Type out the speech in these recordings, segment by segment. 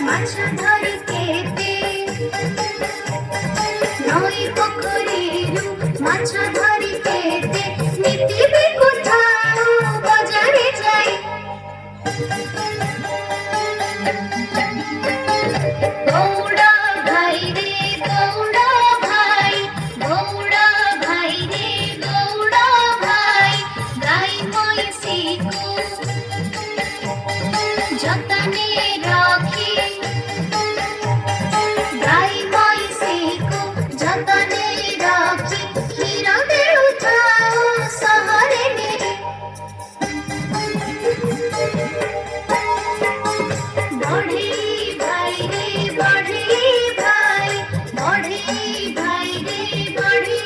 মাছ ধরিতেতে নই পুকুরিরু মাছ ধরিতেতে নিতিবে কোথাও বাজারে যাই গৌড়া ভাই রে গৌড়া ভাই গৌড়া ভাই রে গৌড়া ভাই গাই মইসিকু যতনে রাখি গাই মইসিকু যতনে রাখি হিরদে উঠাও শহরে নেই বড়ি ভাই রে বড়ি ভাই বড়ি ভাই রে বড়ি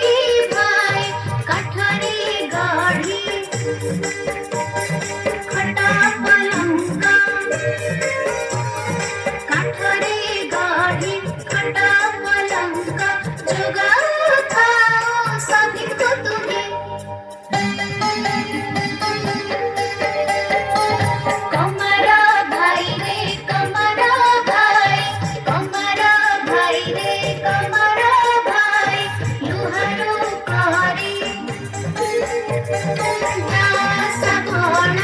ভাই কাঠরে গাড়ি খটা পলঙ্কা কাঠরে গাড়ি খটা পলঙ্কা জোগাও খাও সবই তো তুমি কমরা ভাই রে কমরা ভাই কমরা ভাই রে কমরা ভাই লুহারু করে না সবণ